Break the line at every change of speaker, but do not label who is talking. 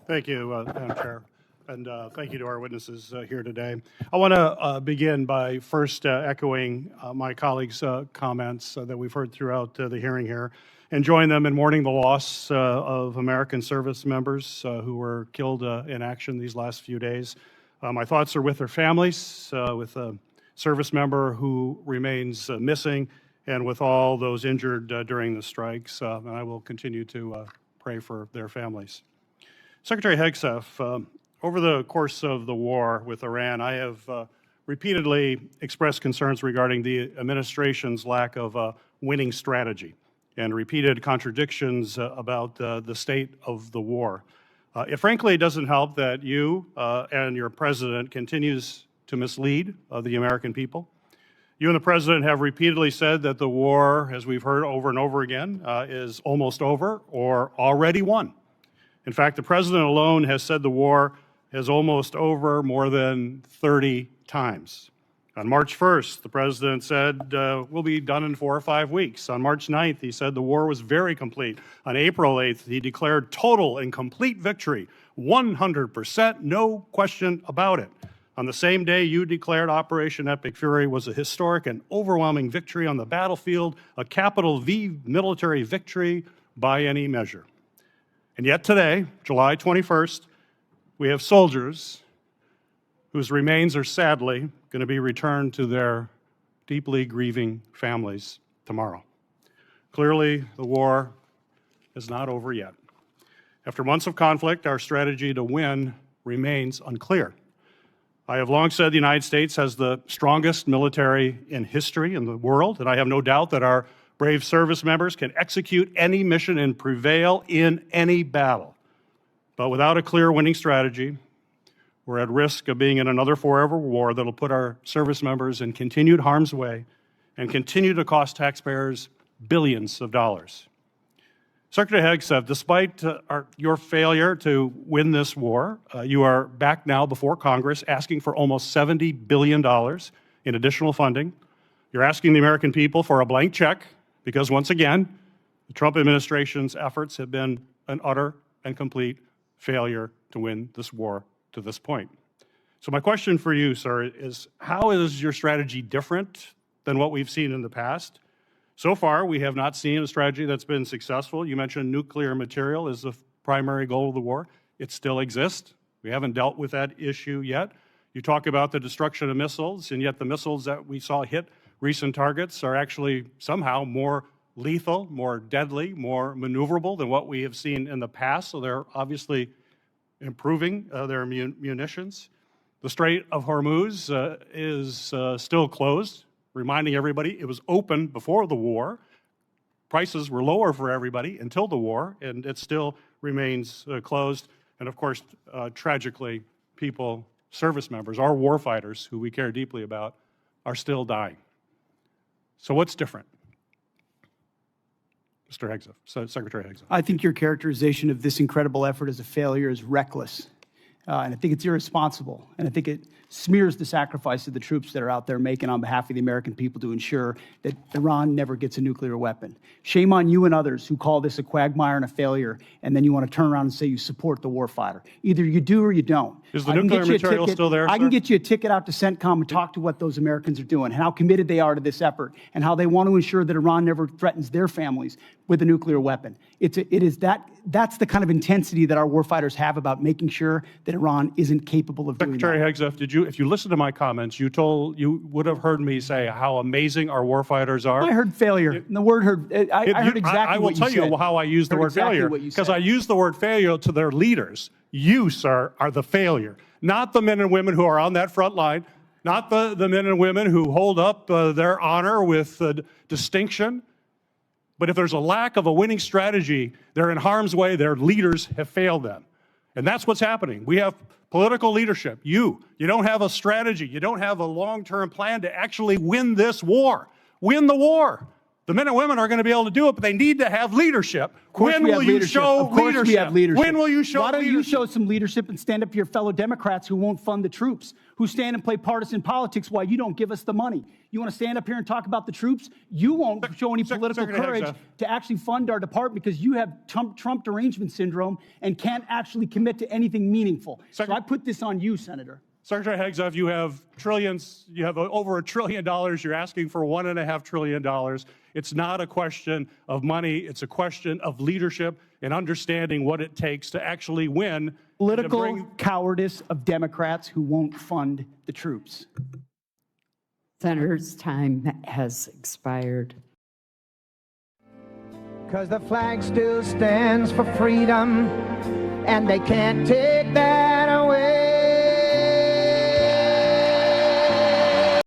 Thank you, Madam Chair, and thank you to our witnesses here today. I want to begin by first echoing my colleagues' comments that we've heard throughout the hearing here, and join them in mourning the loss of American service members who were killed in action these last few days. My thoughts are with their families, with a service member who remains missing, and with all those injured during the strikes, and I will continue to pray for their families. Secretary Hegseth, over the course of the war with Iran, I have repeatedly expressed concerns regarding the administration's lack of a winning strategy and repeated contradictions about the state of the war. Frankly, it doesn't help that you and your president continues to mislead the American people. You and the president have repeatedly said that the war, as we've heard over and over again, is almost over or already won. In fact, the president alone has said the war is almost over more than 30 times. On March 1st, the president said, we'll be done in 4 or 5 weeks. On March 9th, he said the war was very complete. On April 8th, he declared total and complete victory, 100%, no question about it. On the same day, you declared Operation Epic Fury was a historic and overwhelming victory on the battlefield, a capital V military victory by any measure. And yet today, July 21st, we have soldiers whose remains are sadly going to be returned to their deeply grieving families tomorrow. Clearly, the war is not over yet. After months of conflict, our strategy to win remains unclear. I have long said the United States has the strongest military in history in the world, and I have no doubt that our brave service members can execute any mission and prevail in any battle. But without a clear winning strategy, we're at risk of being in another forever war that'll put our service members in continued harm's way and continue to cost taxpayers billions of dollars. Secretary Hegseth, despite your failure to win this war, you are back now before Congress asking for almost $70 billion in additional funding. You're asking the American people for a blank check because, once again, the Trump administration's efforts have been an utter and complete failure to win this war to this point. So my question for you, sir, is how is your strategy different than what we've seen in the past? So far, we have not seen a strategy that's been successful. You mentioned nuclear material as the primary goal of the war. It still exists. We haven't dealt with that issue yet. You talk about the destruction of missiles, and yet the missiles that we saw hit recent targets are actually somehow more lethal, more deadly, more maneuverable than what we have seen in the past. So they're obviously improving their munitions. The Strait of Hormuz is still closed, reminding everybody it was open before the war. Prices were lower for everybody until the war, and it still remains closed. And of course, tragically, people, service members, our warfighters, who we care deeply about, are still dying. So what's different? Mr. Hegseth, Secretary Hegseth.
I think your characterization of this incredible effort as a failure is reckless. And I think it's irresponsible. And I think it smears the sacrifice of the troops that are out there making on behalf of the American people to ensure that Iran never gets a nuclear weapon. Shame on you and others who call this a quagmire and a failure, and then you want to turn around and say you support the warfighter. Either you do or you don't.
Is the nuclear material still there,
I can get you a ticket out to CENTCOM and talk to what those Americans are doing and how committed they are to this effort and how they want to ensure that Iran never threatens their families with a nuclear weapon. That's the kind of intensity that our warfighters have about making sure that Iran isn't capable of doing that.
Secretary Hegseth, if you listened to my comments, you would have heard me say how amazing our warfighters are.
I heard failure. And the word heard, I heard exactly what you said.
I will tell you how I use the word failure, because I use the word failure to their leaders. You, sir, are the failure, not the men and women who are on that front line, not the men and women who hold up their honor with distinction. But if there's a lack of a winning strategy, they're in harm's way. Their leaders have failed them. And that's what's happening. We have political leadership. You don't have a strategy. You don't have a long-term plan to actually win this war. Win the war. The men and women are going to be able to do it, but they need to have leadership. When will you show
Of course we have leadership.
When will you show
leadership? Why don't you
leadership?
show some leadership and stand up to your fellow Democrats who won't fund the troops, who stand and play partisan politics while you don't give us the money? You want to stand up here and talk about the troops? You won't show any political
Secretary
courage to actually fund our department because you have Trump derangement syndrome and can't actually commit to anything meaningful. So I put this on you, Senator.
Secretary Hegseth, you have trillions, you have over $1 trillion. You're asking for $1.5 trillion. It's not a question of money. It's a question of leadership and understanding what it takes to actually win.
Political cowardice of Democrats who won't fund the troops.
Senator's time has expired.
Because the flag still stands for freedom, and they can't take that